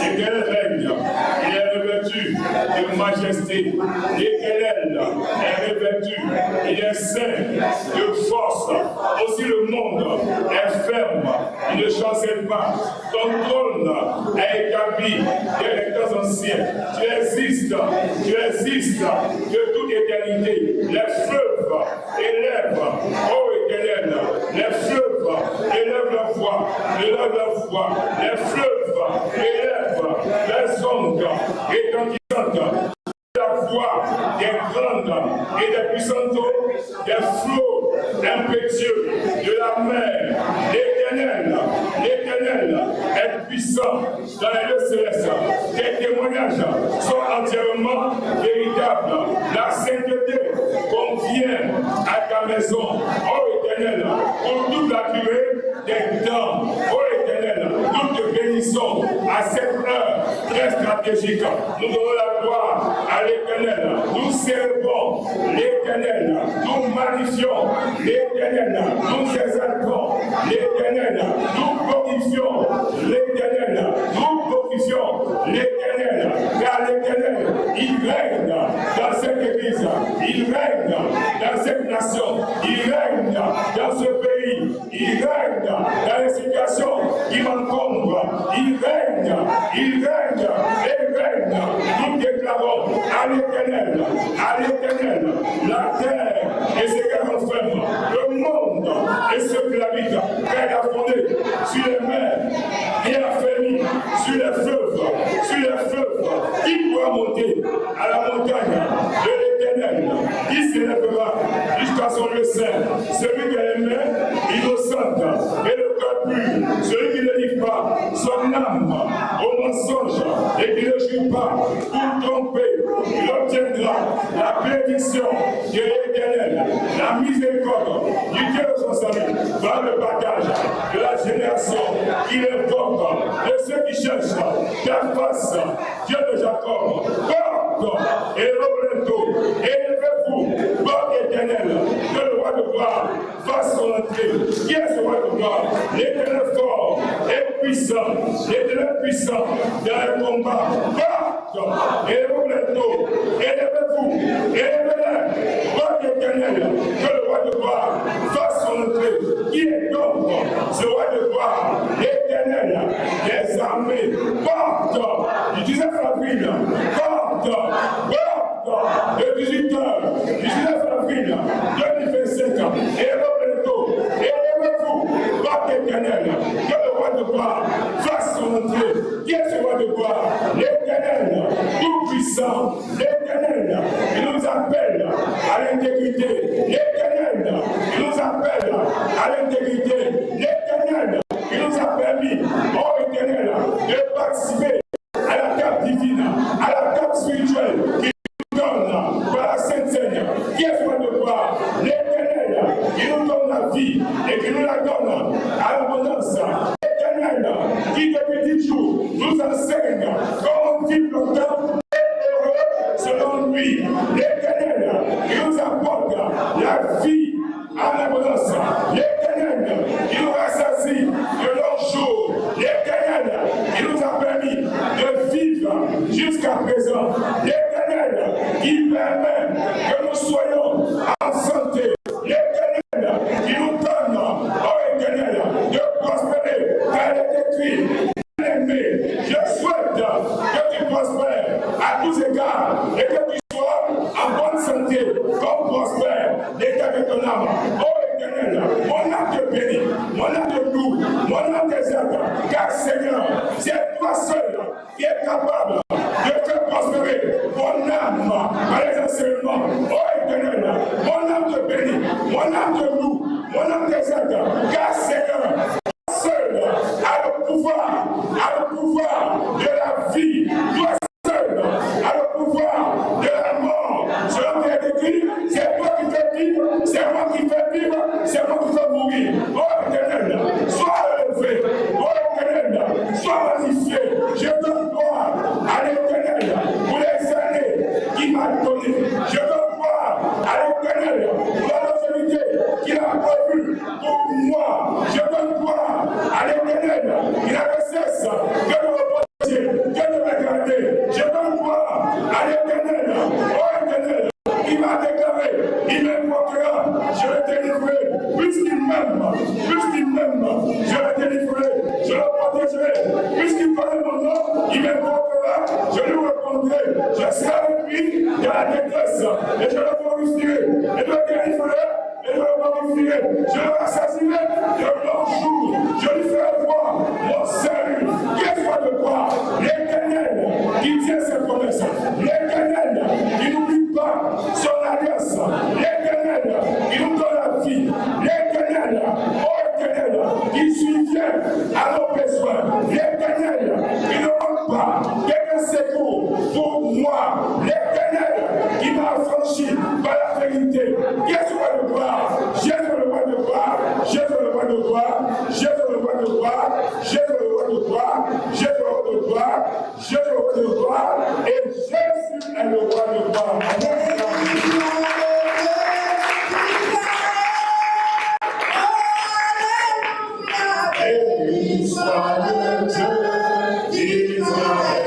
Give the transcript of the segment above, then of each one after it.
L'éternel règne, il est revêtu de majesté, l'éternel est revêtu, il est saint de force, aussi le monde est ferme, il ne chancelle pas, ton trône est établi dès les temps anciens, tu existes de toute éternité, les fleuves élèvent, ô éternel, les fleuves élèvent leur voix, les fleuves élèvent les ondes étenduisantes, la voix des grandes et des puissantes eaux, des flots impétueux de la mer. L'éternel est puissant dans les lieux célestes. Tes témoignages sont entièrement véritables. La sainteté convient à ta maison, ô éternel, pour toute la durée des temps. Ô éternel, nous te bénissons à cette heure très stratégique. Nous donnons la gloire à l'éternel. Nous célébrons l'éternel. Nous magnifions l'éternel. Nous exaltons l'éternel. Nous glorifions l'éternel. Nous glorifions l'éternel. Car l'éternel, il règne dans cette église. Il règne dans cette nation. Il règne dans ce pays. Il règne dans les situations qui m'encombrent. Il règne. Nous déclarons à l'éternel, la terre et ses grands fermes, le monde et ceux qui l'habitent, qu'elle a fondé sur les mers et a fermi sur les fleuves, qui pourra monter à la montagne de l'éternel, qui s'élèvera jusqu'à son lieu saint, celui qui a les mains innocentes et le cœur pur, celui qui ne livre pas son âme au mensonge et qui ne jure pas pour tromper, il obtiendra la bénédiction de l'éternel, la miséricorde du Dieu de son salut, dans le partage de la génération qui invoque de ceux qui cherchent ta face, Dieu de Jacob. Porte et Roberto, élevez-vous, porte éternel, que le roi de gloire fasse son entrée. Qui est ce roi de gloire? L'éternel fort et puissant, l'éternel puissant dans le combat. Porte et Roberto, élevez-vous, élevez-les, porte éternel, que le roi de gloire fasse son entrée. Qui est donc ce roi de gloire? L'éternel des armées. Porte, il disait avril, porte, le 18h, 19 avril 2025, et Roberto, élevez-vous, porte éternel, que le roi de gloire fasse son entrée. Qui est ce roi de gloire? L'éternel, tout puissant, l'éternel, il nous appelle à l'intégrité, l'éternel, il nous appelle à l'intégrité, l'éternel, il nous a permis, ô éternel, de participer à la table divine, à la table spirituelle qui nous donne par la Sainte Seigneur. Qui est ce roi de gloire? L'éternel, qui nous donne la vie et qui nous la donne à l'abondance. L'éternel, qui depuis 10 jours nous enseigne comment vivre longtemps et heureux selon lui. L'éternel, qui nous apporte la vie en abondance. L'éternel, qui nous rassasie de longs jours. L'éternel, qui nous a permis de vivre jusqu'à présent. L'éternel, qui permet que nous soyons en santé. L'éternel, qui nous donne, ô éternel, de prospérer. Car il est écrit, bien-aimé, je souhaite que tu prospères à tous égards et que tu sois en bonne santé, comme prospère l'état de ton âme. Ô éternel, mon âme te bénit, mon âme te loue, mon âme t'exalte, car Seigneur, c'est toi seul qui es capable de faire prospérer mon âme par les enseignements. Ô éternel, mon âme te bénit, mon âme te loue, mon âme t'exalte, car Seigneur, seul a le pouvoir de la vie. Toi seul a le pouvoir de la mort. Selon tes écrits, c'est toi qui fais vivre, c'est moi qui fais vivre. c'est moi qui vais mourir. Oh Éternel, sois élevé. Oh Éternel, sois magnifié. Je donne gloire à l'Éternel pour les années qu'il m'a donné. Je donne gloire à l'Éternel pour la longévité qu'il a prévue pour moi. Je donne gloire à l'Éternel. Il a cesse que de me protéger, que de me garder. Je donne gloire à l'Éternel. Oh Éternel, il m'a déclaré, il m'invoquera, je le délivrerai, puisqu'il m'aime, je le délivrerai, je le protégerai, puisqu'il connaît mon nom, il m'invoquera, je lui répondrai, je serai avec lui dans la détresse, et je le glorifierai, et je le délivrerai, et je le glorifierai, je le rassasierai de long jour, je lui ferai voir mon salut, qu'il soit de gloire, l'Éternel qui tient ses promesses, l'Éternel qui n'oublie pas son alliance, l'Éternel qui nous donne la vie, l'Éternel, oh Éternel, qui subvient à nos besoins, l'Éternel qui ne manque pas quelqu'un secours pour moi, l'Éternel qui m'a affranchi par la vérité. Jésus le gloire, Jésus le roi de gloire, Jésus le roi de gloire, Jésus le roi de gloire, Jésus le roi de gloire, Jésus le roi de gloire, Jésus le roi de gloire, et Jésus est le roi de gloire. Et soit le Dieu d'Israël.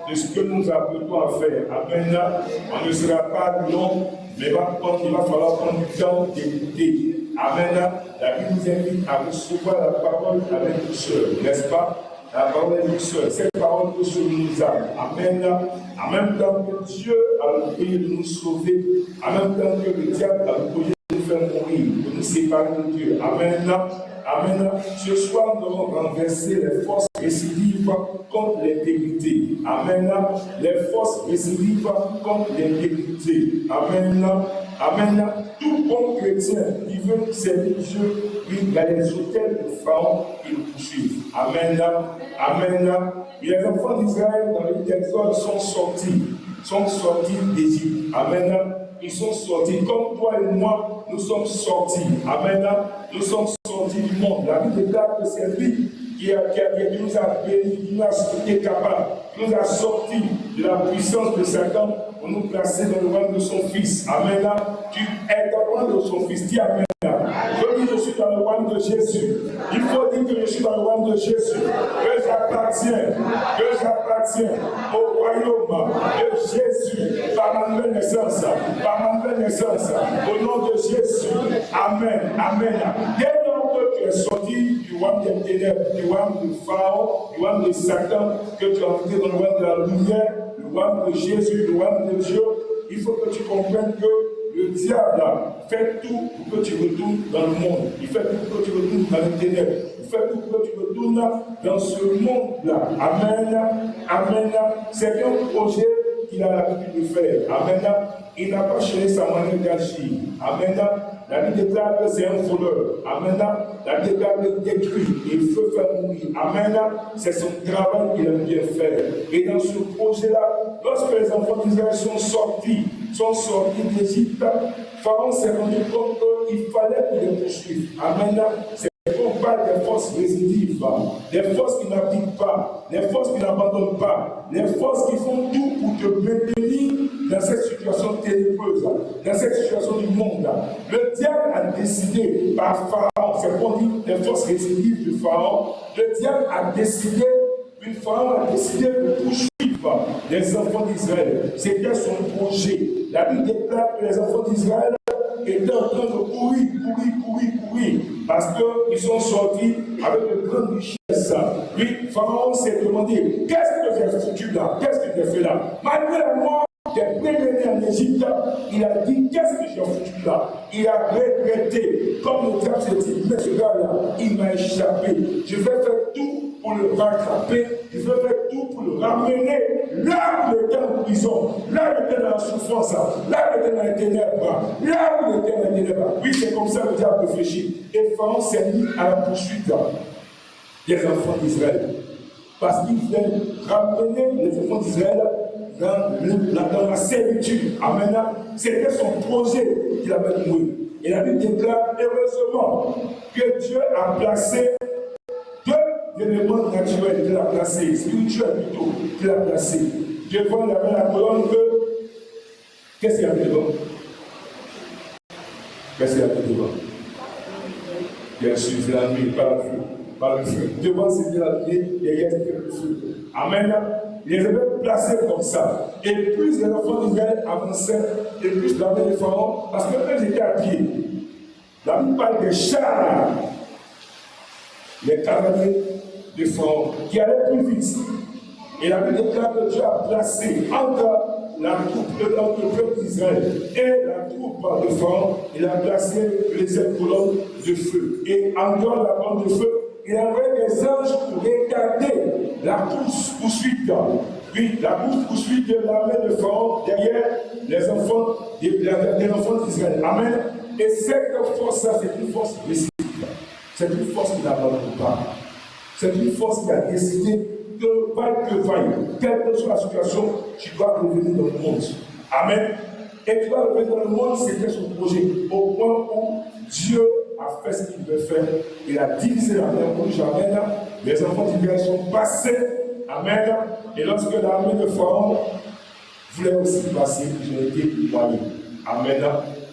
De ce que nous appelons à faire. Amen. On ne sera pas long, mais il va falloir prendre du temps d'écouter. Amen. La Bible nous invite à recevoir la parole avec douceur, n'est-ce pas? La parole est douceur. Cette parole peut sur nous âmes. Amen. En même temps que Dieu a le projet de nous sauver, en même temps que le diable a le projet de nous faire mourir, de nous séparer de Dieu. Amen. Amen. Ce soir, nous devons renverser les forces récidives contre l'intégrité. Amen. Les forces récidives contre l'intégrité. Amen. Amen. Tout bon chrétien qui veut servir Dieu, il y a les autels de Pharaon qui le poursuivent. Amen. Amen. Les enfants d'Israël dans les Exode sont sortis d'Égypte. Amen. Ils sont sortis comme toi et moi, nous sommes sortis. Amen. Nous sommes sortis du monde. La Bible déclare que c'est lui qui nous a bénis, qui nous a été capable, qui nous a sortis de la puissance de Satan pour nous placer dans le royaume de son Fils. Amen. Tu es dans le royaume de son Fils. Dis Amen. Je dis, je suis dans le royaume de Jésus. Il faut dire que je suis dans le royaume de Jésus. Que j'appartiens au royaume de Jésus par ma nouvelle naissance. Au nom de Jésus. Amen. Amen. Dès lors que tu es sorti du royaume des ténèbres, du royaume de Pharaon, du royaume de Satan, que tu es entré dans le royaume de la lumière, le royaume de Jésus, le royaume de Dieu, il faut que tu comprennes que le le diable fait tout pour que tu retournes dans le monde. Il fait tout pour que tu retournes dans les ténèbres. Il fait tout pour que tu retournes dans ce monde-là. Amen. Amen. C'est un projet qu'il a l'habitude de faire. Amen. Il n'a pas cherché sa manière d'agir. Amen. La Bible déclare que c'est un voleur. Amen. La Bible déclare qu'il détruit. Il veut faire mourir. Amen. C'est son travail qu'il aime bien faire. Et dans ce projet-là, lorsque les enfants d'Israël sont sortis d'Égypte, Pharaon s'est rendu compte qu'il fallait qu'il les poursuive. Amen. On parle des forces résidives, des forces qui n'appliquent pas, des forces qui n'abandonnent pas, des forces qui font tout pour te maintenir dans cette situation ténébreuse, dans cette situation du monde. Le diable a décidé par Pharaon, c'est qu'on dit les forces résidives du Pharaon, le diable a décidé, puis Pharaon a décidé de poursuivre les enfants d'Israël. C'était son projet. La Bible déclare que les enfants d'Israël étaient en train de courir, parce qu'ils sont sortis avec de grandes richesses. Puis Pharaon s'est demandé, qu'est-ce que j'ai foutu là? Qu'est-ce que j'ai fait là? Malgré la mort des prévenus en Égypte, il a dit, qu'est-ce que j'ai foutu là? Il a regretté, comme le diable s'est dit, mais ce gars-là, il m'a échappé. Je vais faire tout pour le rattraper, je vais faire tout pour le ramener là où il était en prison, là où il était dans la souffrance, là où il était dans les ténèbres, là où il était dans les ténèbres. Oui, c'est comme ça que le diable réfléchit. Et Pharaon s'est mis à la poursuite des enfants d'Israël. Parce qu'il voulait ramener les enfants d'Israël dans la servitude. Amen. C'était son projet qu'il avait noué. Et la Bible déclare heureusement que Dieu a placé deux éléments naturels qu'il a placés, spirituels plutôt, qu'il a placés. Devant, il y avait la colonne de. Qu'est-ce qu'il y avait devant? Qu'est-ce qu'il y avait devant? Bien sûr, c'est la nuit, pas le feu. Devant, c'était la nuit, derrière, c'était le feu. Amen. Il les avait placés comme ça. Et plus les enfants d'Israël avançaient, et plus l'armée de Pharaon, parce qu'eux étaient à pied. La Bible parle des chars, les cavaliers de Pharaon, qui allaient plus vite. Et la Bible déclare que Dieu a placé entre le peuple d'Israël et la troupe de Pharaon, il a placé les colonnes de feu. Et en dehors de la colonne de feu, il y avait des anges pour regarder la poursuite. Oui, la poursuite de l'armée de Pharaon derrière les enfants d'Israël. Amen. Et cette force-là, c'est une force réciproque. C'est une force qui n'abandonne pas. C'est une force qui a décidé que vaille, quelle que soit la situation, tu dois revenir dans le monde. Amen. Et tu dois revenir dans le monde, c'était son projet. Au point où Dieu a fait ce qu'il veut faire. Il a divisé la mer rouge. Amen. Les enfants d'Israël sont passés. Amen. Et lorsque l'armée de Pharaon voulait aussi passer, ils ont été noyés. Amen.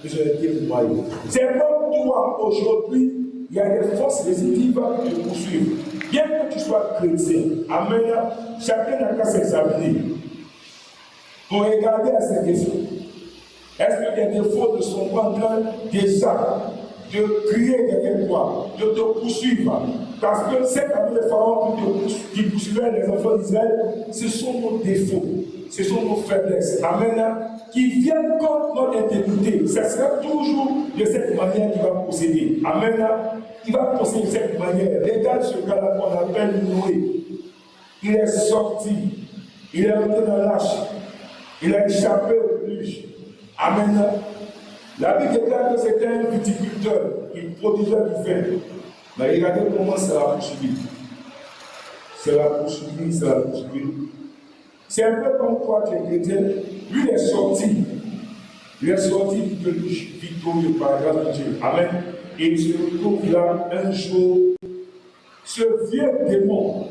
Ils ont été noyés. C'est comme toi aujourd'hui. Il y a des forces résidives qui te poursuivent. Bien que tu sois chrétien, amen, chacun n'a qu'à s'examiner pour regarder à ses défauts. Est-ce que les défauts ne sont pas en train déjà de crier derrière toi, de te poursuivre? Parce que cette armée de Pharaon qui poursuivait les enfants d'Israël, ce sont nos défauts, ce sont nos faiblesses. Amen. Qui viennent contre notre intégrité. Ce sera toujours de cette manière qu'il va procéder. Amen. Il va procéder de cette manière. Regarde ce gars-là qu'on appelle Noé. Il est sorti. Il est rentré dans l'arche. Il a échappé au déluge. Amen. La Bible déclare que c'était un viticulteur qui produisait du vin. Mais regardez comment ça l'a poursuivi. C'est la poursuivi. C'est un peu comme toi qui es chrétien. Lui, il est sorti. Il est sorti du déluge victorieux par la grâce de Dieu. Amen. Et il se retrouve là un jour. Ce vieux démon,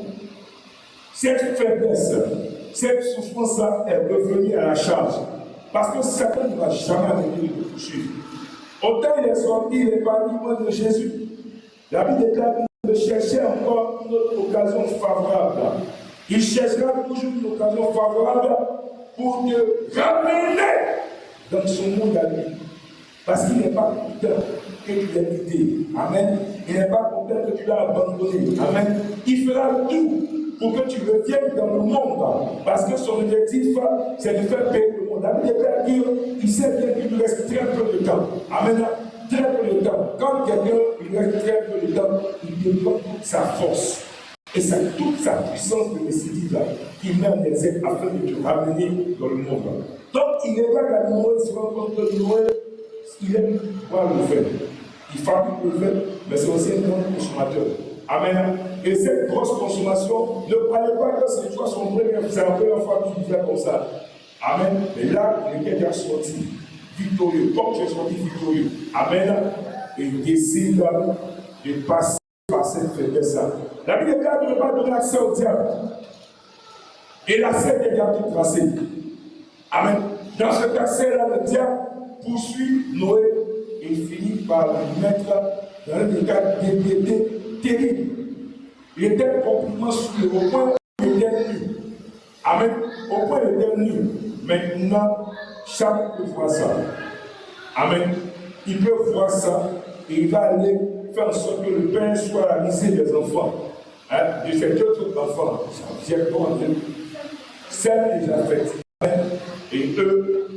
cette faiblesse, cette souffrance-là est revenue à la charge. Parce que Satan ne va jamais venir le poursuivre. Autant il est sorti, il est parti loin de Jésus. La Bible déclare qu'il cherchait encore une autre occasion favorable. Il cherchera toujours une occasion favorable pour te ramener dans son monde à lui. Parce qu'il n'est pas content que tu l'aies quitté. Amen. Il n'est pas content que tu l'aies abandonné. Amen. Il fera tout pour que tu reviennes dans le monde. Parce que son objectif, c'est de faire payer le monde La Bible déclare qu'il sait bien qu'il nous reste très peu de temps. Amen. Très peu de temps. Quand quelqu'un il reste très peu de temps, il déploie toute sa force. Et c'est toute sa puissance de récidive qui met en exergue afin de te ramener dans le monde. Donc il regarde à Noé, il se rend compte que Noé, il aime voir le fait. Il fabrique le fait, mais c'est aussi un grand consommateur. Amen. Et cette grosse consommation, ne croyez pas que c'est toi son premier, c'est la première fois qu'il vient comme ça. Amen. Mais là, il est déjà sorti victorieux. Comme tu es sorti victorieux. Amen. Et il décide de passer par cette faiblesse-là. La Bible déclare de ne pas donner accès au diable. Et l'accès des diables est tracé. Amen. Dans cet accès-là, le diable poursuit Noé et finit par le mettre dans un état d'ébriété terrible. Il était complètement souillé au point où il était nu. Amen. Au point où il était nu. Maintenant, chacun peut voir ça. Amen. Il peut voir ça et il va aller faire en sorte que le pain soit à la risée des enfants. Hein, de ces deux autres enfants. C'est déjà fait. Amen. Et eux,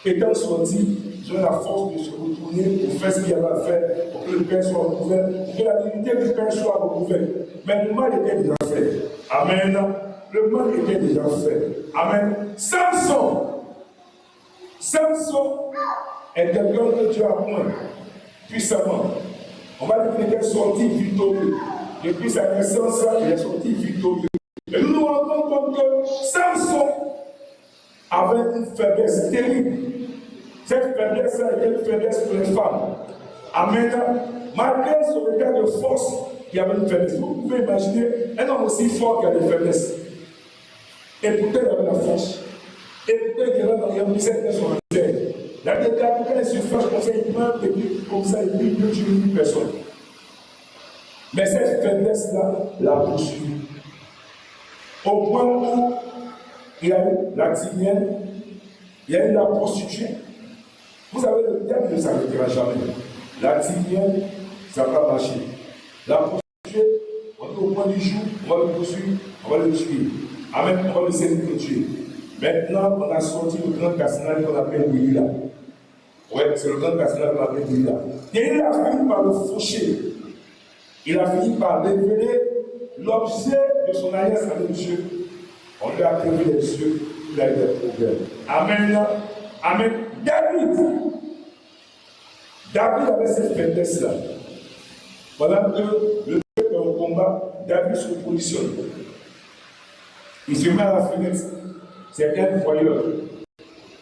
étant sortis, ils ont la force de se retourner pour faire ce qu'il y avait à faire, pour que le pain soit recouvert, pour que la dignité du pain soit recouverte. Mais le mal était déjà fait. Amen. Le mal était déjà fait. Amen. Samson est quelqu'un que Dieu a point puissamment. On va dire qu'il est sorti victorieux. Depuis sa naissance, il est sorti victorieux. Et nous nous rendons compte que Samson avait une faiblesse terrible. Cette faiblesse était une faiblesse pour les femmes. Amen. Malgré son état de force, il y avait une faiblesse. Vous pouvez imaginer un homme aussi fort qui a des faiblesses. Et pourtant, il avait la force. Et pourtant, il avait dans les misères de son misère. La Bible dit que quand il se fâche comme ça, il meurt comme ça, et puis il peut tuer une personne. Mais cette faiblesse-là l'a poursuivi. Au point où il y a eu la timienne, il y a eu la prostituée. Vous savez, le diable ne s'arrêtera jamais. La timienne, ça va marcher. La prostituée, on est au point du jour, on va le poursuivre, on va le tuer. Amen, on va le servir de tuer. Maintenant, on a sorti le grand personnage qu'on appelle Delilah. Oui, c'est le grand personnage qu'on appelle Delilah. Delilah a fini par le faucher. Il a fini par révéler l'objet de son alliance avec Dieu. On lui a crevé les yeux, il a eu des problèmes. Amen. Amen. David avait cette faiblesse-là. Pendant que le peuple est au combat, David se positionne. Il se met à la fenêtre. C'est un voyeur.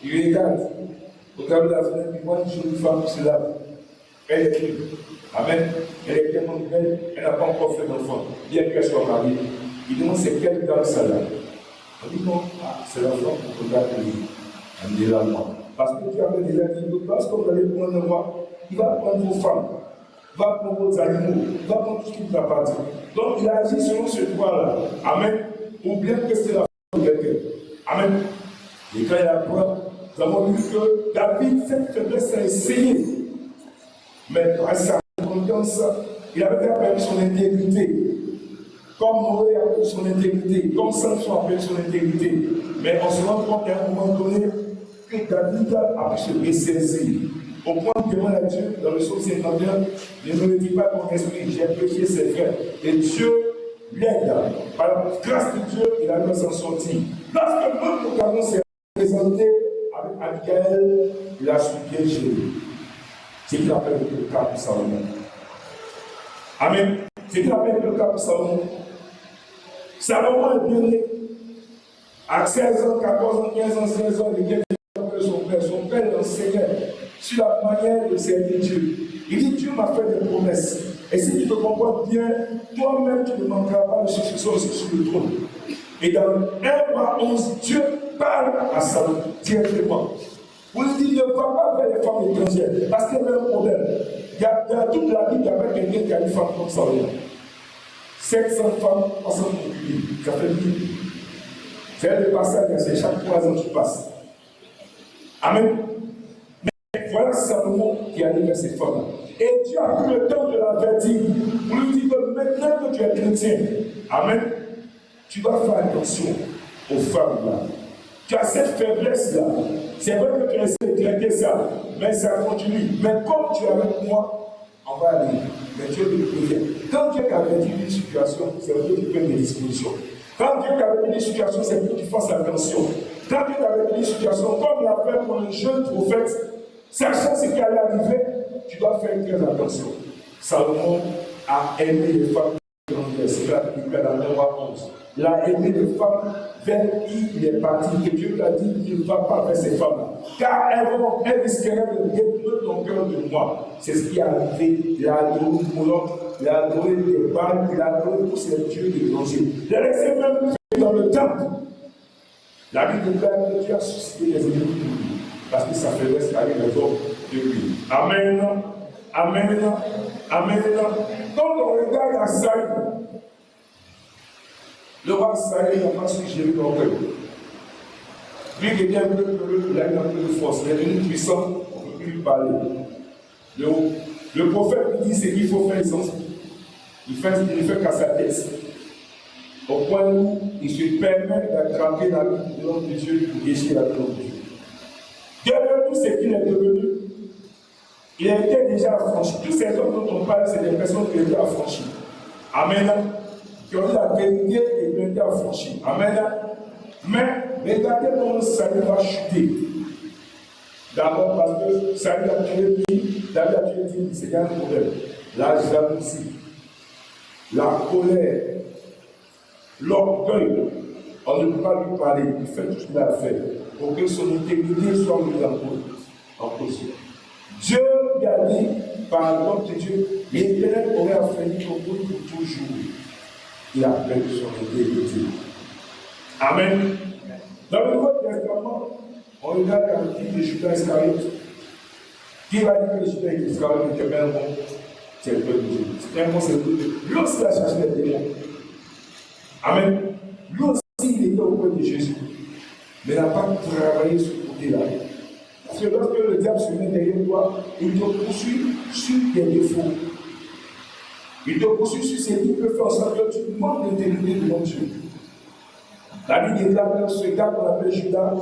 Il regarde. Au travers de la fenêtre, il voit une jolie femme qui se lave. Elle est libre. Amen. Elle est tellement belle, elle n'a pas encore fait d'enfant. Bien qu'elle soit mariée. Il demande c'est quelle dame ça là. On dit non, c'est la femme qui regarde lui. On dit là, moi. Parce que tu avais déjà dit, parce que vous allez prendre un roi, il va prendre vos femmes, il va prendre vos animaux, il va prendre tout ce qui vous appartient. Donc il a agi selon ce droit-là. Amen. Pour bien que c'est la femme de quelqu'un. Amen. Et quand il a pris, nous avons vu que David, cette faiblesse, a essayé. Mais à sa confiance, il avait perdu son intégrité. Comme Noé a perdu son intégrité, comme Samson a perdu son intégrité. Mais on se rend compte qu'à un moment donné, que David a pu se ressaisir. Au point de demander à Dieu, dans le psaume 51, ne me dis pas ton esprit, j'ai péché, c'est vrai. Et Dieu l'aide. Par la grâce de Dieu, il a pu s'en sortir. Lorsque notre canon s'est présenté avec Abigail, il a su bien gérer. C'est ce qu'il appelle le cas pour Salomon. Amen. C'est ce qu'il appelle le cas pour Salomon. Salomon est bien né. À 16 ans, 14 ans, 15 ans, 16 ans, il son père l'enseignait sur la manière de servir Dieu. Il dit Dieu m'a fait des promesses. Et si tu te comportes bien, toi-même tu ne manqueras pas de succession aussi sur le trône. Et dans 1 roi 11, Dieu parle à Salomon directement. Vous lui dites ne va pas vers les femmes étrangères parce qu'il y avait un problème. Il y a toute la Bible avec quelqu'un qui a une femme comme Salomon. 700 femmes, 300 concubines. Ça fait 1000. C'est le passage, c'est chaque 3 ans tu passes. Amen. Mais voilà Salomon qui arrive vers ces femmes. Et Dieu a pris le temps de l'avertir pour lui dire que maintenant que tu es chrétien, Amen, tu vas faire attention aux femmes là. Tu as cette faiblesse-là. C'est vrai que tu essaies de traiter ça, mais ça continue. Mais comme tu es avec moi, on va aller. Mais Dieu te prévient. Quand Dieu t'a dit une situation, c'est pour que tu prennes des dispositions. Quand Dieu t'a dit une situation, c'est pour que tu fasses attention. Quand Dieu t'a dit une situation, comme l'a fait pour le jeune prophète, sachant ce qui allait arriver, tu dois faire très attention. Salomon a aimé les femmes étrangères. C'est là qu'il fait dans le roi 11. Il a aimé les femmes vers qui il est parti. Et Dieu lui a dit, il ne va pas vers ces femmes-là. Car elles risqueraient de détruire ton cœur de moi. C'est ce qui est arrivé. Il a adoré Moloch, il a adoré les Baals, il a adoré tous ces dieux étrangers. Il a laissé même dans le temple. La Bible déclare que Dieu a suscité les ennemis de lui. Parce que sa faiblesse a eu raison de lui. Amen. Amen. Amen. Quand on regarde à Saïd, le roi Saïd n'a pas su gérer son peuple. Lui qui était un peu peureux, il a eu un peu de force. Il est devenu puissant, on ne peut plus lui parler. Le prophète lui dit ce qu'il faut faire, il fait qu'à sa tête. Au point où il se permet d'attraper la vie de l'homme de Dieu pour gâcher la vie de l'homme de Dieu. Devenu ce qu'il est devenu, il a été déjà affranchi. Tous ces hommes dont on parle, c'est des personnes qui ont été affranchies. Amen. Qui ont eu la vérité et qui ont été affranchies. Amen. Mais regardez comment Saül va chuter. D'abord parce que Saül a tué lui, David a tué lui, c'est un problème. La jalousie, la colère, l'orgueil, on ne peut pas lui parler. Il fait tout ce qu'il a fait pour que son intégrité soit mise en cause. Dieu lui a dit, par l'homme de Dieu, l'Éternel aurait affaibli ton peuple pour toujours. Il a perdu son intégrité. Amen. Dans le Nouveau Testament, on regarde la vie de Judas Iscariote. Qui va dire que Judas Iscariote était bien bon? C'est le peuple de Dieu. C'est un bon, c'est le peuple de Dieu. Lui aussi a cherché les démons. Amen. Lui aussi, il était auprès de Jésus. Mais il n'a pas travaillé ce côté-là. Parce que lorsque le diable se met derrière toi, il te poursuit sur tes défauts. Il te poursuit sur ce qui peut faire en sorte que tu manques d'intégrité devant Dieu. La Bible déclare que ce gars qu'on appelle Judas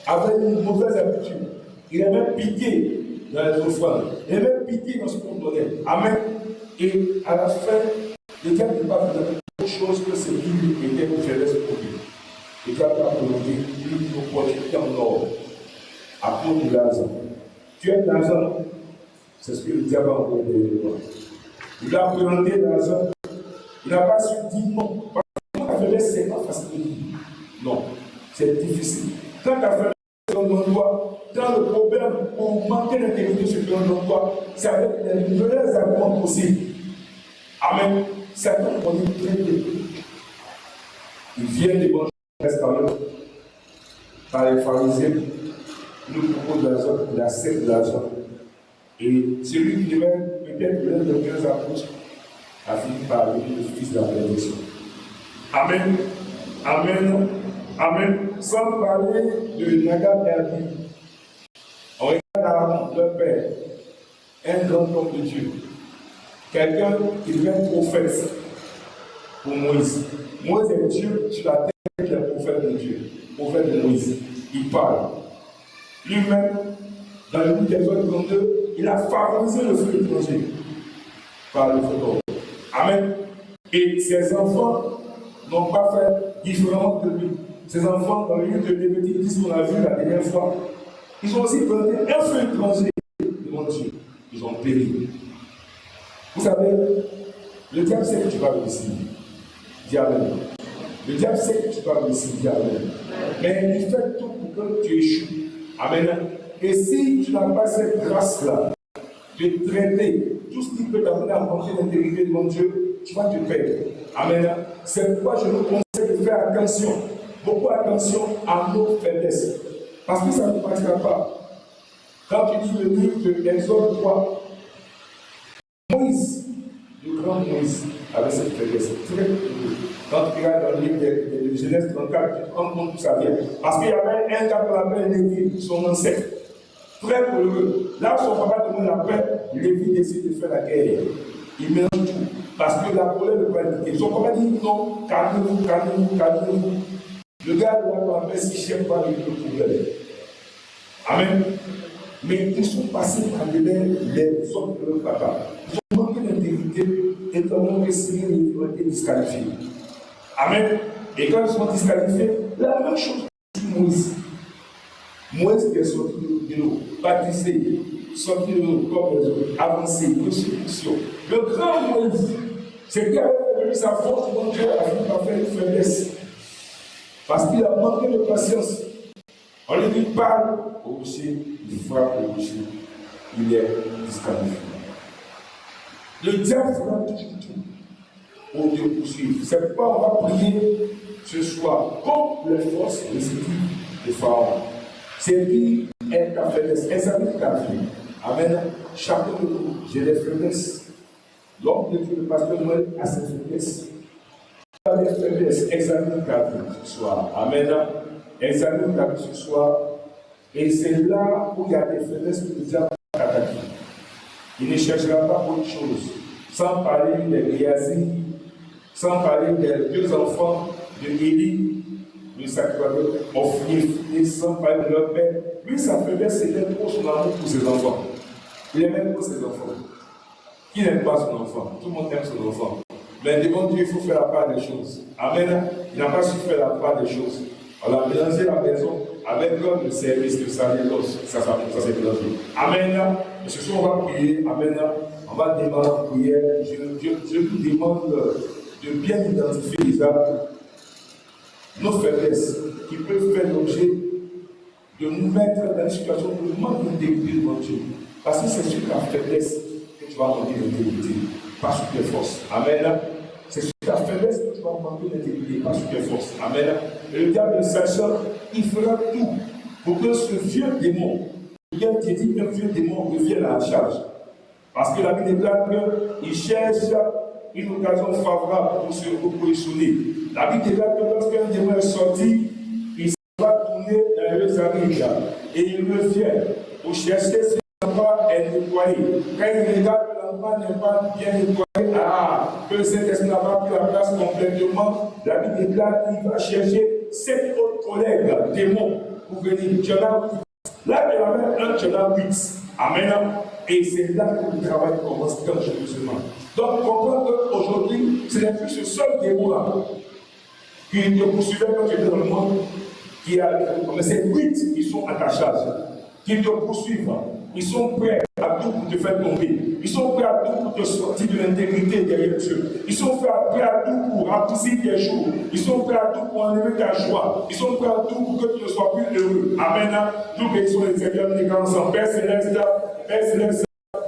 avait une mauvaise habitude. Il aimait piquer dans les offrandes. Il aimait piquer dans ce qu'on donnait. Amen. Et à la fin, le diable ne peut pas faire autre chose que ce qui était une faiblesse pour lui. Le diable a demandé une opportunité en or. À cause de l'argent. Tu aimes l'argent, c'est ce que le diable a envoyé de toi. Il a présenté l'argent. Il n'a pas su dire non. Parce que la faiblesse, c'est pas facile de dire. Non, c'est difficile. Quand la faiblesse est dans toi, quand le problème ou manquer d'intégrité se fait dans toi, c'est avec les meilleurs arguments possibles. Amen. Certains ont dit très bien. Ils viennent devant Jésus par les pharisiens. Nous propose de l'argent, il accepte de l'argent. Et celui qui devait peut-être l'un des meilleurs apôtres a fini par devenir le fils de la bénédiction. Amen. Amen. Amen. Sans parler de Nadab et Abihu. On regarde Aaron, leur père, un grand homme de Dieu. Quelqu'un qui devient prophète pour Moïse. Moïse est Dieu sur la terre, qui est le prophète de Dieu. Prophète de Moïse. Il parle. Lui-même, dans le livre d'Exode 32, il a favorisé le feu étranger par le feu d'or. Amen. Et ses enfants n'ont pas fait différemment de lui. Ses enfants, dans le livre de Lévitique, qu'on a vu la dernière fois, ils ont aussi présenté un feu étranger devant Dieu. Ils ont péri. Vous savez, le diable sait que tu vas réussir. Dis Amen. Le diable sait que tu vas réussir. Dis Amen. Mais il fait tout pour que tu échoues. Amen. Et si tu n'as pas cette grâce-là de traiter tout ce qui peut t'amener à manquer d'intégrité devant Dieu, tu vas te perdre. Amen. C'est pourquoi je nous conseille de faire attention, beaucoup attention à nos faiblesses. Parce que ça ne passera pas. Quand tu lis le livre de Exode 3, Moïse, le grand Moïse, avait cette faiblesse très peu. Quand tu regardes dans le livre de Genèse 34, tu te rends compte d'où ça vient. Parce qu'il y avait un gars qu'on appelle Lévi, son ancêtre, très peureux. Là où son papa demande la paix, Lévi décide de faire la guerre. Il mélange tout. Parce que la colère ne peut pas être. Son papa dit non, calmez-vous, calmez-vous, calmez-vous. Le gars de la grand-mère, si je n'aime pas le problème. Amen. Mais ils sont passés par les hommes de leur papa. Ils ont manqué d'intégrité et comment essayer ils ont été disqualifiés. Amen. Et quand ils sont disqualifiés, la même chose pour Moïse. Moïse qui est sorti de l'eau, baptisé, sorti de l'eau comme les autres, avancé, restitution. Le grand Moïse, c'est qui avait fait de sa force, donc Dieu a fait par faire une faiblesse. Parce qu'il a manqué de patience. On lui dit parle au rocher, il frappe au rocher, il est disqualifié. Le diable fera tout pour Dieu poursuivre. C'est pourquoi on va prier ce soir contre les forces restrictives de Pharaon. C'est qui est ta faiblesse. Examine ta vie. Amen. Chacun de nous, j'ai des faiblesses. L'homme de Dieu, le pasteur Noël, a ses faiblesses. Tu as des faiblesses. Examine ta vie ce soir. Amen. Examine ta vie ce soir. Et c'est là où il y a des faiblesses que le diable va attaquer. Il ne cherchera pas autre chose. Sans parler des Géasi, sans parler des deux enfants de Élie, le sacrificateur Ophni, sans parler de leur père. Lui, sa faiblesse, c'était trop son amour pour ses enfants. Il aimait trop ses enfants. Qui n'aime pas son enfant? Tout le monde aime son enfant. Mais devant Dieu, il faut faire la part des choses. Amen. Il n'a pas su faire la part des choses. On a mélangé la maison avec l'homme de service, le sacerdoce. Ça s'est mélangé. Amen. Et ce soir, on va prier. Amen. On va demander en prière. Je vous demande de bien identifier nos faiblesses qui peuvent faire l'objet de nous mettre dans une situation où nous manquons d'intégrité devant Dieu. Parce que c'est sur ta faiblesse que tu vas manquer d'intégrité, pas sur tes forces. Amen. C'est sur ta faiblesse que tu vas manquer d'intégrité, pas sur tes forces. Amen. Et le diable, sachant, il fera tout pour que ce vieux démon, bien dit qu'un vieux démon revienne à la charge. Parce que la Bible déclare qu'il cherche une occasion favorable pour se repositionner. La Bible déclare que lorsqu'un démon est sorti, il va tourner dans les arrières et il revient pour chercher si l'enfant est nettoyé. Quand il regarde que l'enfant n'est pas bien nettoyé, que cet esprit n'a pas pris la place complètement, la Bible déclare qu'il va chercher 7 autres collègues démons pour venir. Tu en as 8. Là, il y avait un, tu en as 8. Amen. Et c'est là que le travail commence dans Jérusalem. Donc, comprendre qu'aujourd'hui, ce n'est plus ce seul démon-là qui te poursuivait quand tu étais dans le monde, mais c'est 8 qui sont à ta charge, qui te poursuivent. Ils sont prêts à tout pour te faire tomber. Ils sont prêts à tout pour te sortir de l'intégrité derrière Dieu. Ils sont prêts à tout pour raccourcir tes jours. Ils sont prêts à tout pour enlever ta joie. Ils sont prêts à tout pour que tu ne sois plus heureux. Amen. Nous bénissons les Seigneurs des grands ensemble. Père Céleste,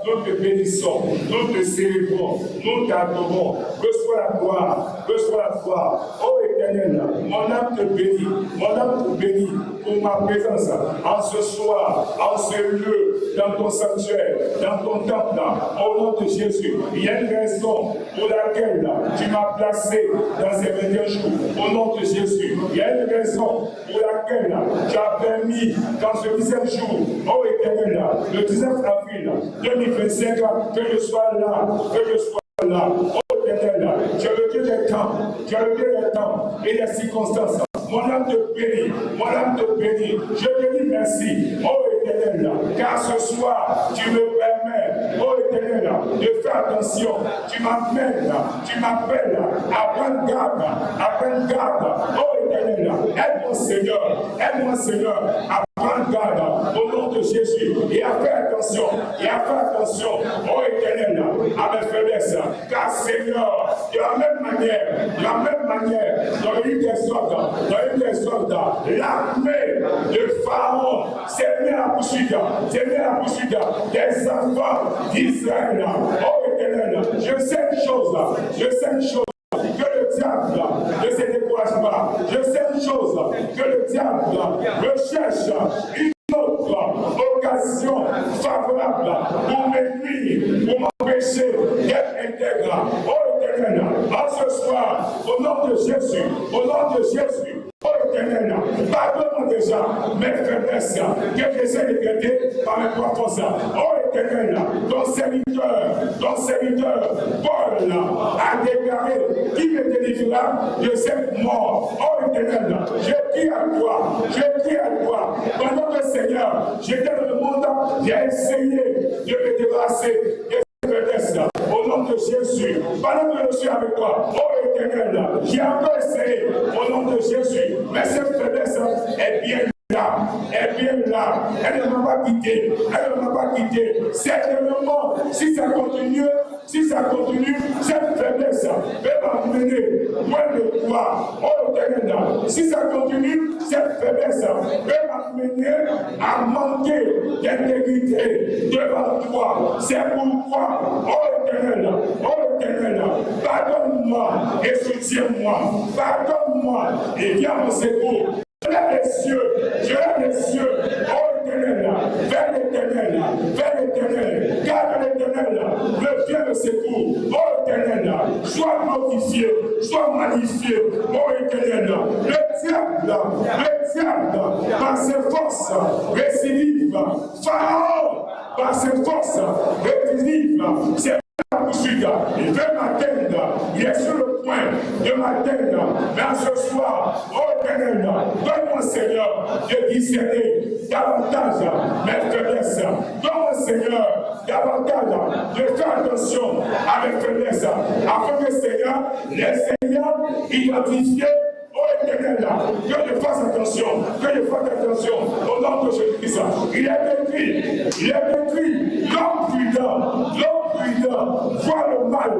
nous te bénissons, nous te célébrons, nous t'adorons. Reçois la gloire, reçois la gloire. Oh Éternel, mon âme te bénit, mon âme te bénit pour ma présence en ce soir, en ce lieu, dans ton sanctuaire, dans ton temple, au nom de Jésus. Il y a une raison pour laquelle tu m'as placé dans ces 21 jours, au nom de Jésus. Il y a une raison pour laquelle tu as permis dans ce 10e jour, oh Éternel, le 19 avril 2025, que je sois là, que je sois là. Oh Éternel, tu es le Dieu des temps, tu es le Dieu des temps et des circonstances. Mon âme te bénit, mon âme te bénit. Je te dis merci, oh Éternel, car ce soir, tu me permets, oh Éternel, de faire attention. Tu m'appelles à prendre garde, oh Éternel, aide-moi Seigneur, à prendre garde au nom de Jésus et à faire attention, oh Éternel, à mes faiblesses, car Seigneur, de la même manière, dans une des soldats, l'armée de Pharaon s'est mise à la poursuite des enfants d'Israël. Oh Éternel, je sais une chose, que le diable ne se décourage pas. Je sais une chose, que le diable recherche une autre occasion favorable pour me nuire, pour m'empêcher d'être intègre. Oh Éternel, en ce soir, au nom de Jésus, oh Éternel, pardonne-moi déjà mes faiblesses que j'essaie de traiter par mes propres forces. Oh Éternel, ton serviteur, Paul a déclaré qu'il me délivrera de cette mort. Oh Éternel, je prie à toi, pendant que Seigneur, j'étais dans le monde, j'ai essayé de me débarrasser de faiblesse. Au nom de Jésus, pendant que je suis avec toi, oh Éternel, j'ai encore essayé au nom de Jésus, mais cette faiblesse est bien là, elle ne m'a pas quitté, certainement, si ça continue, cette faiblesse va m'amener loin de toi, oh Éternel, si ça continue, cette faiblesse va m'amener à manquer d'intégrité devant toi, c'est pourquoi, oh Éternel, pardonne-moi et soutiens-moi, pardonne-moi et viens mon secours. Je lève les cieux, oh Éternel, vers l'Éternel, car l'Éternel me vient le secours, oh Éternel, sois glorifié, sois magnifié, oh Éternel, le diable, par ses forces, récidive, Pharaon, par ses forces, récidive, c'est il veut m'atteindre, il est sur le point de m'atteindre, mais ce soir, oh Éternel, donne-moi Seigneur de discerner davantage mes faiblesses, donne-moi Seigneur davantage de faire attention à mes faiblesses, afin que Seigneur, les Seigneurs identifiés. Oh Éternel, que je fasse attention, au nom de Jésus-Christ. Il est écrit, l'homme prudent, voit le mal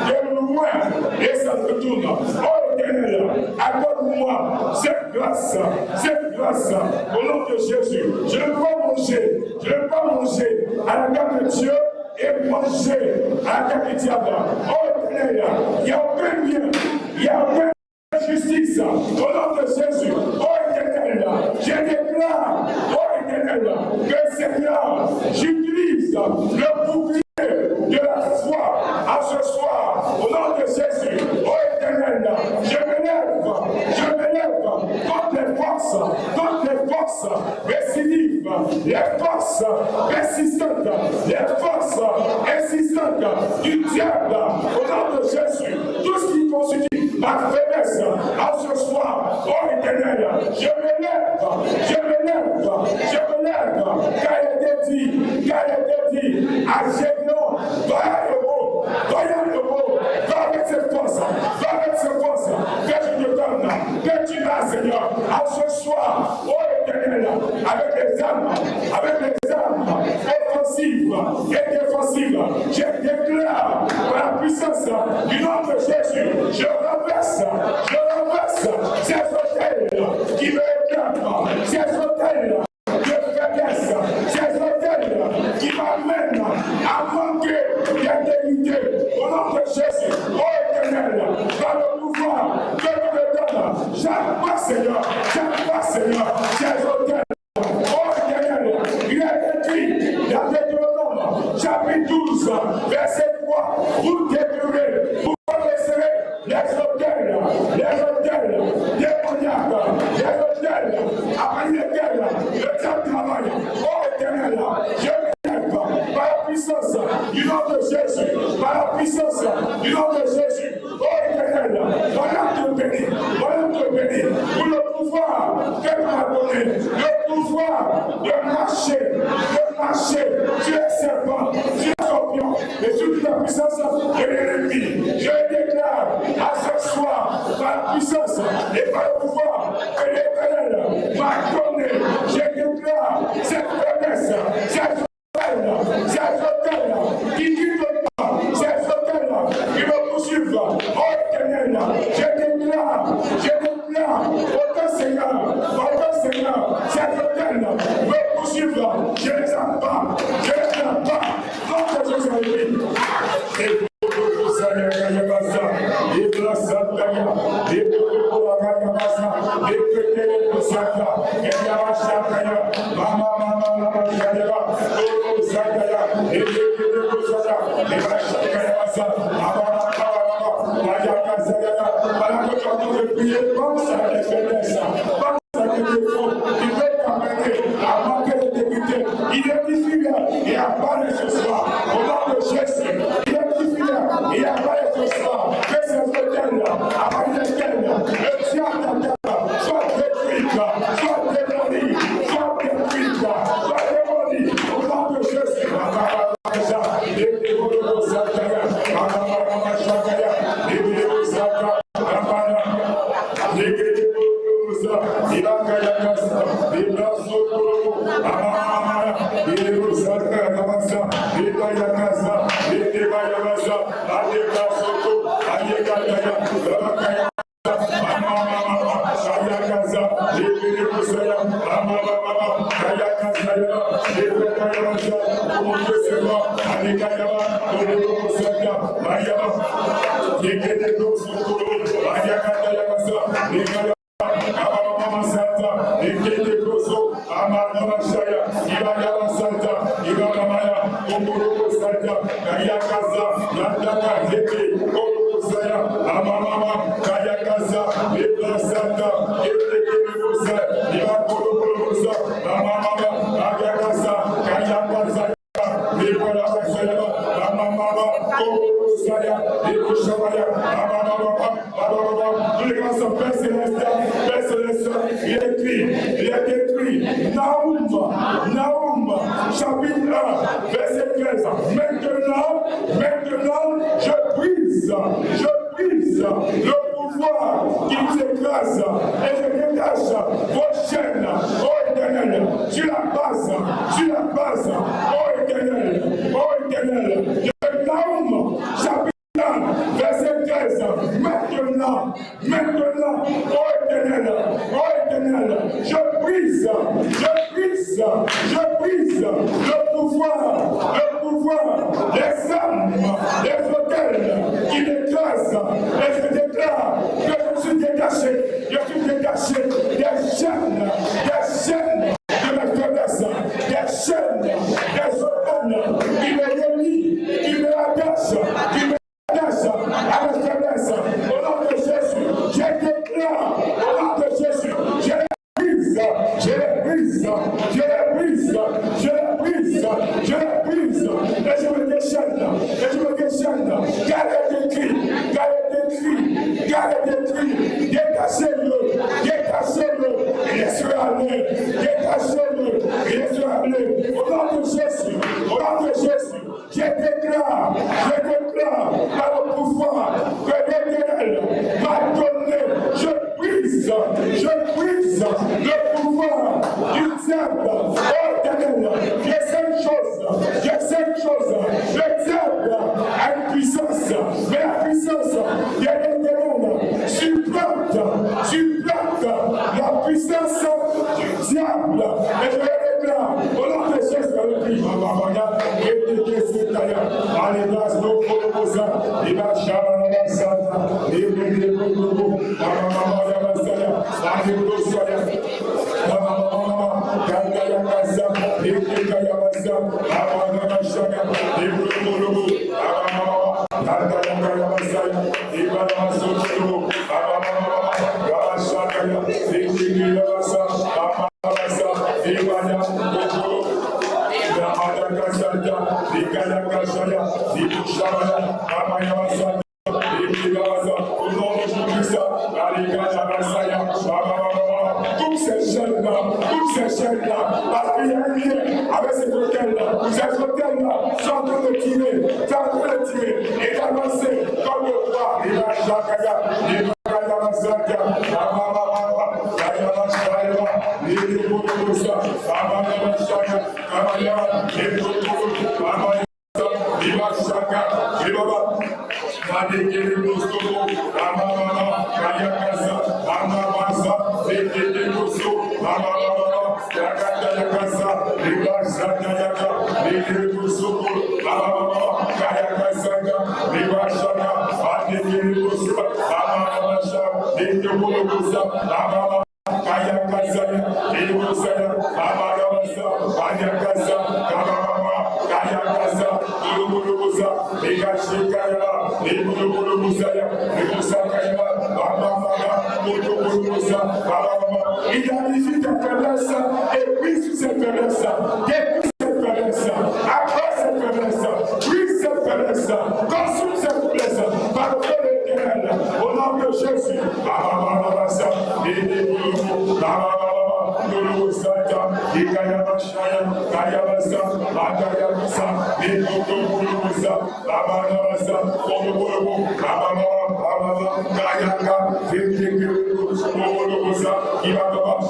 de loin et ça se retourne. Oh Éternel, accorde-moi cette grâce, au nom de Jésus. Je ne veux pas manger à la table de Dieu et manger à la table du diable. Oh Éternel, il n'y a aucun lien, il y a aucun justice, au nom de Jésus, oh Éternel, je déclare, oh Éternel, que Seigneur, j'utilise le bouclier de la foi à ce soir, au nom de Jésus, oh Éternel, je me lève contre les forces récidives, les forces persistantes, les forces insistantes du diable, au nom de Jésus, tout ce qui constitue ma faiblesse à ce soir, oh Éternel, je me lève, car il était dit, à Gédéon, va avec ses forces, que je te donne, que tu l'as, Seigneur, à ce soir, oh Éternel, avec les armes offensives et défensives, je déclare par la puissance du nom de Jésus, je renverse ces hôtels qui me réclament, ces hôtels de faiblesse, ces hôtels qui m'amènent à manquer d'intégrité, au nom de Jésus, oh Éternel, dans le pouvoir que tu me donnes, j'aime pas Seigneur, ces hôtels. Oh Éternel, il est écrit dans Deutéronome, chapitre 12, verset 3, vous détruirez, vous connaisserez les hôtels démoniaques, les hôtels après lesquels le diable travaille. Oh Éternel, je me lève par la puissance du nom de Jésus, oh Éternel, voilà te bénir, pour le pouvoir que tu m'as donné, le pouvoir de marcher sur les serpents, sur les scorpions, et sur toute la puissance de l'ennemi. Je déclare à ce soir, par la puissance et par le pouvoir que l'Éternel m'a donné, je déclare cette faiblesse, ces hôtels qui quittent pas, ces hôtels qui me poursuivent. Oh Éternel, je déclare, autant Seigneur, ces hôtels me poursuivent, je les aime pas, non que je sois lui.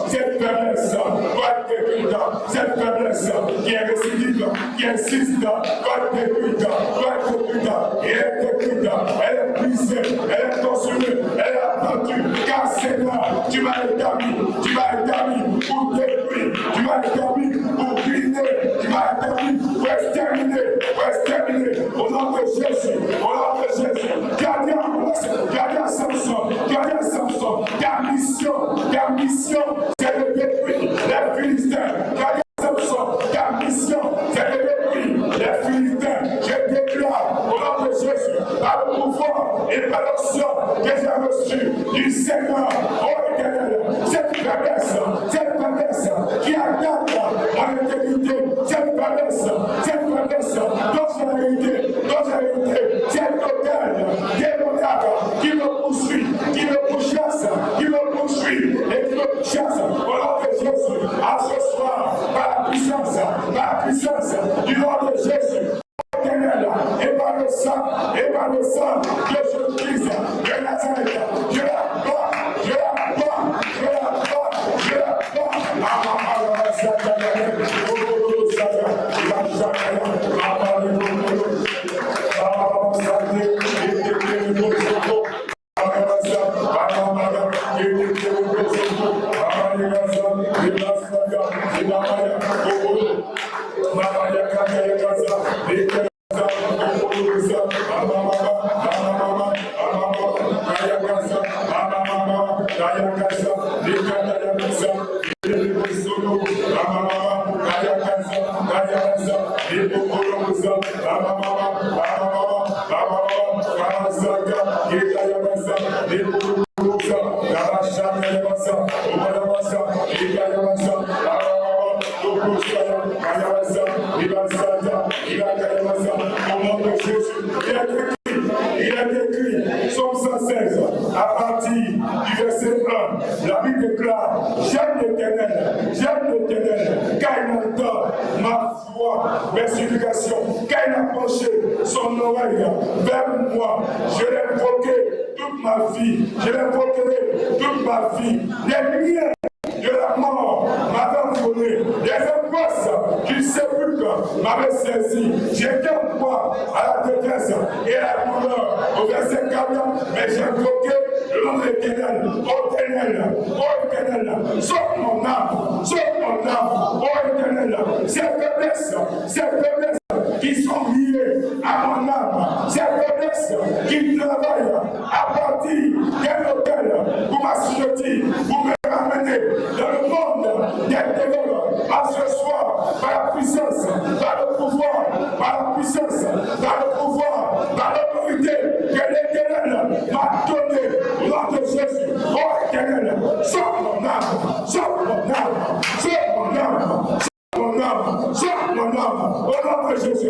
Cette faiblesse va être détruite. Cette faiblesse qui est récidive, qui insiste, va être détruite. Et elle est détruite. Elle est brisée. Elle est consolée. Jésus, par le pouvoir et par l'onction que j'ai reçu du Seigneur, oh Éternel, cette faiblesse qui attaque mon intégrité, cette faiblesse dont j'ai hérité, cet autel démoniaque qui me poursuit, qui me pourchasse et qui me pourchasse au nom de Jésus, à ce soir, par la puissance du nom de Jésus. Et par le sang de Jésus-Christ de Nazareth, je la bats. Il est écrit, Somme 116, à partir du verset 1, la Bible déclare, j'aime l'Éternel, car il entend ma voix, mes supplications, car il a penché son oreille vers moi. Je l'ai invoqué toute ma vie, les miens de la mort m'avaient volé, les angoisses du sépulcre m'avaient saisi. J'étais en proie à la détresse et à la douleur. Au verset 4, mais j'ai invoqué le nom de l'Éternel. Ô Éternel, sauve mon âme, ô Éternel, ces faiblesses qui sont liées à mon âme, ces faiblesses qui travaillent à partir d'un hôtel pour m'assurer, pour me ramener dans le monde des ténèbres. À ce soir, par la puissance, par le pouvoir, par l'autorité que l'Éternel m'a donnée au nom de Jésus. Oh Éternel, sauve mon âme, au nom de Jésus,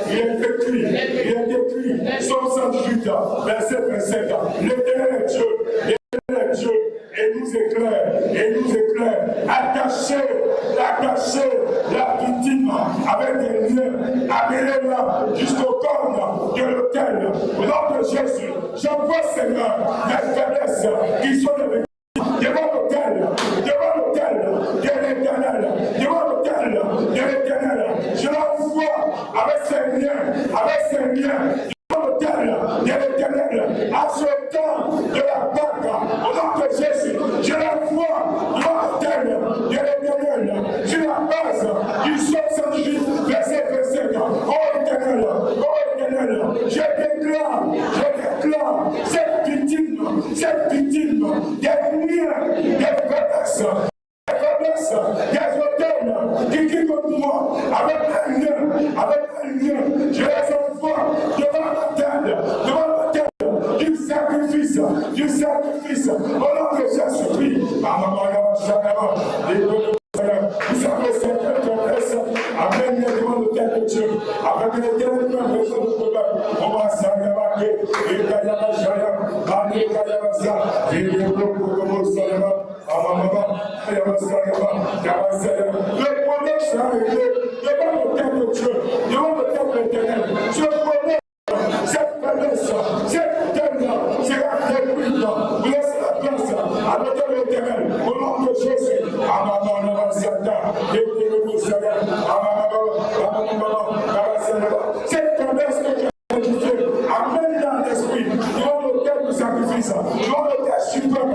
il est écrit, Somme 118, verset 27, l'Éternel est Dieu, et nous éclaire, attacher la victime avec des liens, amenez-la jusqu'au corps de l'autel. Au nom de Jésus, j'envoie Seigneur les faiblesses qui sont les devant l'autel de l'Éternel, je l'envoie avec ses liens, devant l'autel de l'Éternel, à ce temps de la Pâque, au nom de Jésus, je l'envoie devant l'autel de l'Éternel, sur la base du Somme 118, verset 25. Oh Éternel, je déclare cette victime, qui contre moi, avec un lien, je les envoie devant ma tête, du sacrifice, au nom de Jésus-Christ. Vous savez, c'est quelque chose, avec les demandes de tel Dieu, avec les dernières personnes de problème, on va s'arrêter, et le problème s'est arrêté devant le tel de Dieu, devant le tel de l'éternel. Je promets cette faiblesse, cette terre-là sera détruite. Vous laissez la place à l'autel de l'éternel, au nom de Jésus. Cette promesse que tu as édifiée, amène dans l'esprit, devant l'autel du sacrifice, devant l'autel suprême,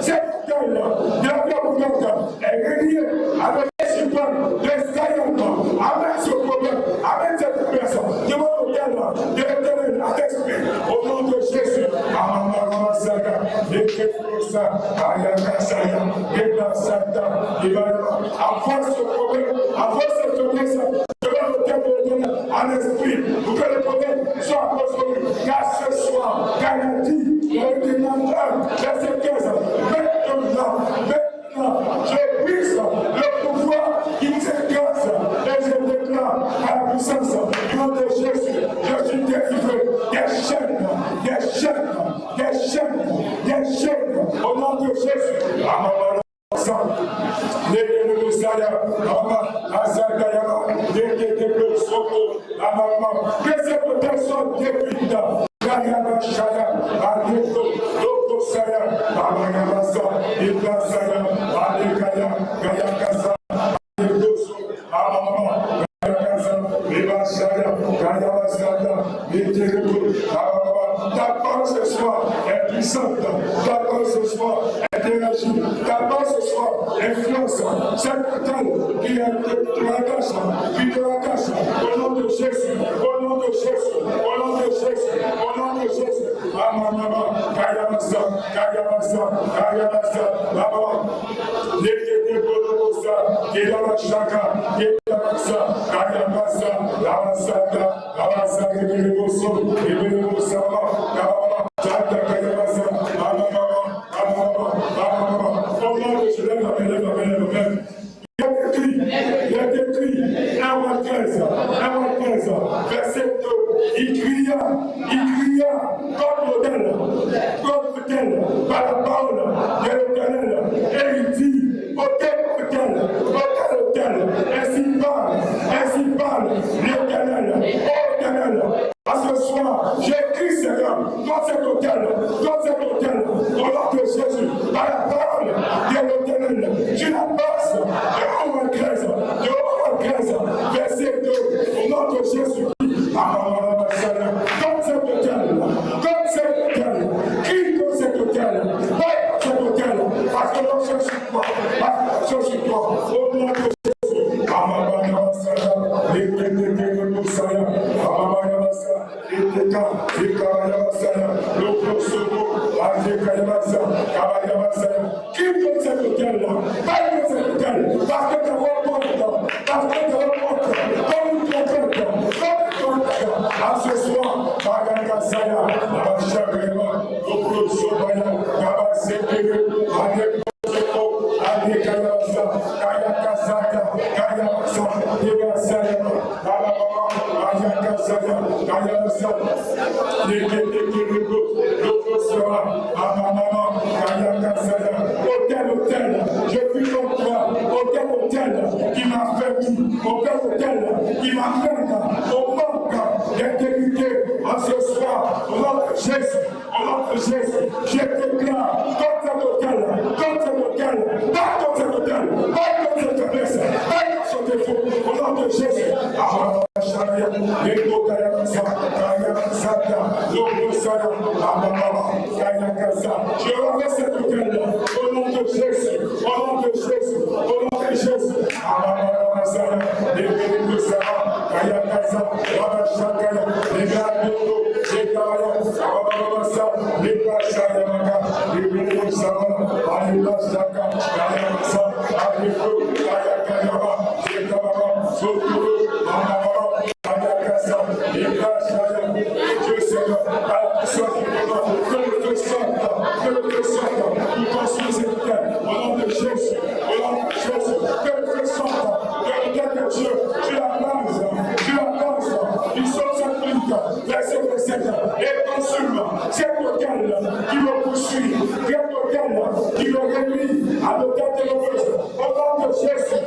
cette terre-là, de la vie abondante, est reliée avec le suprême, les saillants, amène ce problème, amène cette personne, devant l'autel de l'éternel, à l'esprit, au nom de Jésus. Avance ce problème, avance cette faiblesse devant le thème de l'éternel en esprit, pour que le problème soit résolu. Car ce soir, car il a dit, dans le dénominateur, verset 15, maintenant, je brise le pouvoir qui vous écrase et je déclare à la puissance du nom de Jésus, je suis délivré des chaînes, au nom de Jésus. Que cette personne dépuite, ta parole ce soir est puissante, ta parole ce soir est énergie, ta parole ce soir influence cette telle qui te rattache, au nom de Jésus, au nom de Jésus, au nom de Jésus, au nom de Jésus. Il a décrit 1 13, verset 2, il cria contre l'autel, par la parole de l'éternel, et il dit, autel, ainsi parle l'éternel, ô éternel, à ce soir, j'écris Seigneur, dans cet autel, au nom de Jésus, par la parole de l'éternel, je la passe de 13, verset 2, au nom de Jésus. Comme cet hôtel, crie comme cet hôtel, pas cet hôtel, parce que l'on cherche sur toi, au nom de Jésus. Crie comme cet hôtel, pas comme cet hôtel, parce que ta rencontre, comme une trompette, à ce soir, Bagangasaya, Abashagrema, Doko Sobaya, Gabasekere, Adekoseko, Adekayasa, Kayakasaya, Kayasa, Yabasaya, Bababa, Ayakasaya, Kayasa, Yeketekereko, Doko Soba, Abamama, Kayakasaya, autel, je prie contre toi, autel qui m'a fait tout, autel qui m'amène au manque d'intégrité en ce soir, au nom de Jésus, je déclare contre cet autel, pas contre cet autel, pas contre cette faiblesse, pas contre son défaut, au nom de Jésus. Je remets cet autel-là, au nom de Jésus, au nom de Jésus, au nom de Jésus. Jésus.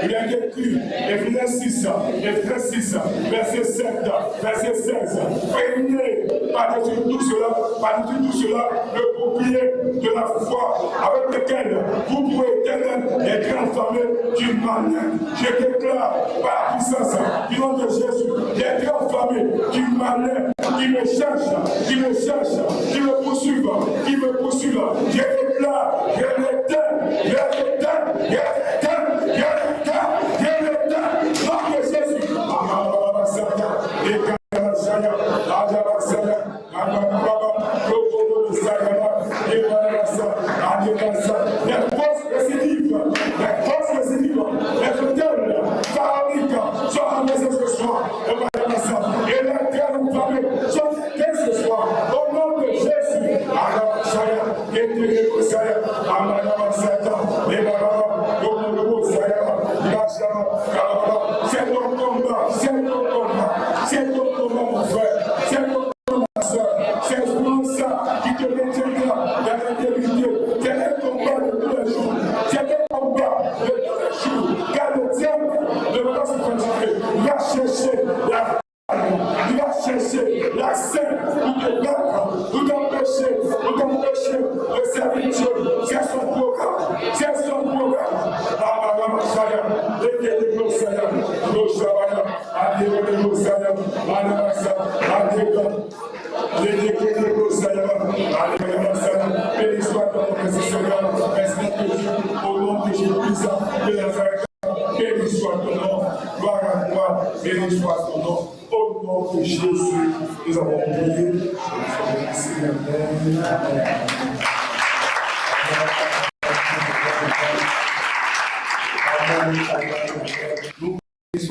Il est écrit, Éphésiens 6, verset 7, verset 16. Prenez par-dessus tout cela, le bouclier de la foi, avec lequel vous pouvez éteindre les grandes flammées du malin. Je déclare par la puissance du nom de Jésus, les grandes flammées du malin qui me cherchent, qui me poursuivent, je déclare, je l'éteins,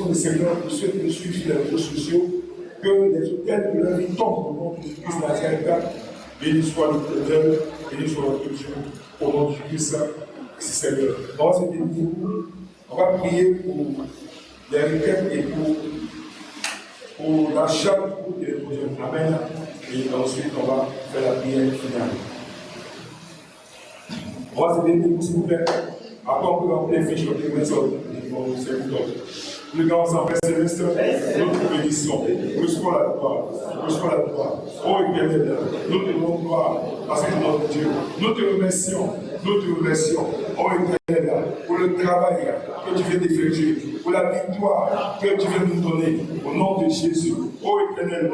Le Seigneur pour ceux qui nous suivent sur les réseaux sociaux, que les hôtels de leur vie tombent au nom de Jésus Nazareth. Béni soit l'Éternel, béni soit notre Dieu, au nom de Jésus Christ, Seigneur. Dans cette émission, on va prier pour les requêtes et pour l'achat et les projets. Amen. Et ensuite, on va faire la prière finale. On va se bénir, s'il vous plaît. Après, on peut remplir les fiches de télévision. Nous allons ensemble, Père Céleste, notre bénédiction. Reçois la gloire. Oh Éternel, nous te rendons gloire parce que notre Dieu. Nous te remercions. Oh Éternel, pour le travail que tu viens d'effectuer, pour la victoire que tu viens de nous donner, au nom de Jésus. Oh Éternel,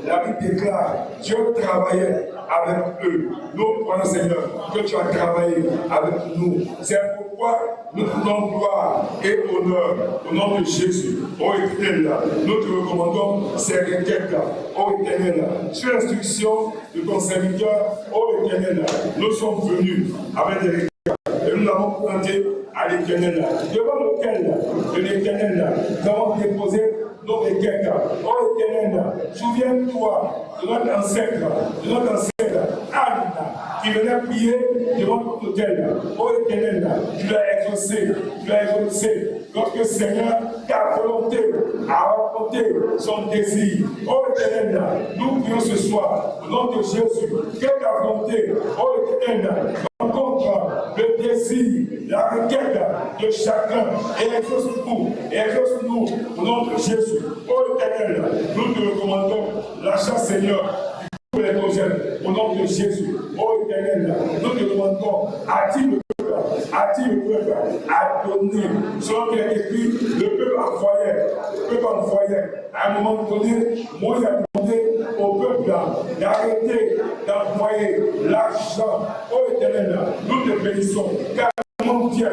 la Bible déclare, Dieu travaillait avec eux. Nous, croyons Seigneur, que tu as travaillé avec nous. C'est pourquoi nous te donnons gloire et honneur au nom de Jésus. Oh Éternel, nous te recommandons ces requêtes. Oh Éternel, sur l'instruction de ton serviteur, oh Éternel, nous sommes venus avec des requêtes. Et nous l'avons présenté à l'Éternel, devant lequel de l'Éternel, nous avons déposé nos requêtes. Oh Éternel, souviens-toi de notre ancêtre, Anne, qui venaient prier devant l'autel. Oh Éternel, tu l'as exaucé, tu l'as exaucé. Lorsque Seigneur, ta volonté a rencontré son désir. Oh Éternel, nous prions ce soir, au nom de Jésus, que ta volonté, oh Éternel, rencontre le désir, la requête de chacun et exauce-nous au nom de Jésus. Oh Éternel, nous te recommandons l'achat Seigneur pour les projets au nom de Jésus. Oh Éternel, nous te demandons, a-t-il le peuple à donner, selon qu'il est écrit, le peuple envoyait. À un moment donné, Moïse a demandé au peuple d'arrêter d'envoyer l'argent. Oh Éternel, nous te bénissons, car le moment vient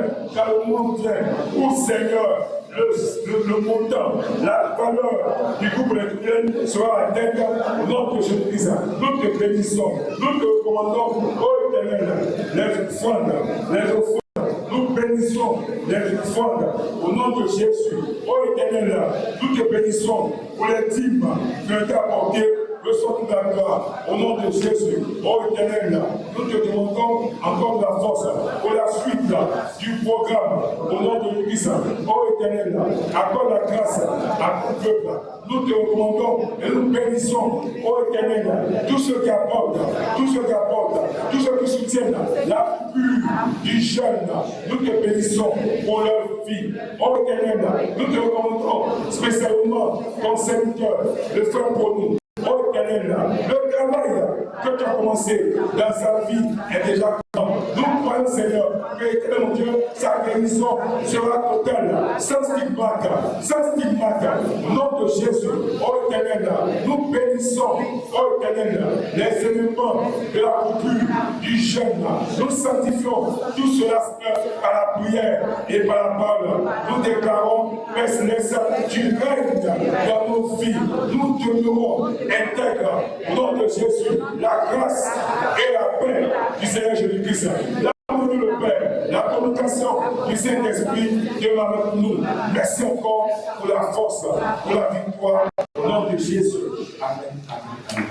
où Seigneur, le montant, la valeur du couple éternel sera atteinte au nom de Jésus-Christ. Nous te bénissons, nous te recommandons, oh Éternel, les offrandes. Nous bénissons les offrandes au nom de Jésus. Oh Éternel, nous te bénissons pour les dîmes qui ont été apportées. Reçois toute la gloire au nom de Jésus. Oh Éternel, nous te demandons encore de la force pour la suite du programme au nom de Christ. Oh Éternel, accorde la grâce à tout peuple. Nous te recommandons et nous bénissons, oh Éternel, tous ceux qui apportent, tous ceux qui soutiennent la pure du jeune. Nous te bénissons pour leur vie. Oh Éternel, nous te recommandons spécialement ton serviteur de faire pour nous. Oh Éternel, le travail que tu as commencé dans sa vie est déjà grand. Nous croyons, Seigneur, que Éternel mon Dieu, sa guérison sera totale, sans stigmate, au nom de Jésus. Oh Éternel, nous bénissons, oh Éternel, les éléments de la coupure du jeûne. Nous sanctifions tout cela par la prière et par la parole. Nous déclarons, Père Céleste, tu règnes dans nos vies. Nous demeurons intègres au nom de Jésus. La grâce et la paix du Seigneur Jésus-Christ. L'amour de le Père, la communication du Saint-Esprit demeure avec nous. Merci encore pour la force, pour la victoire. Au nom de Jésus. Amen. Amen.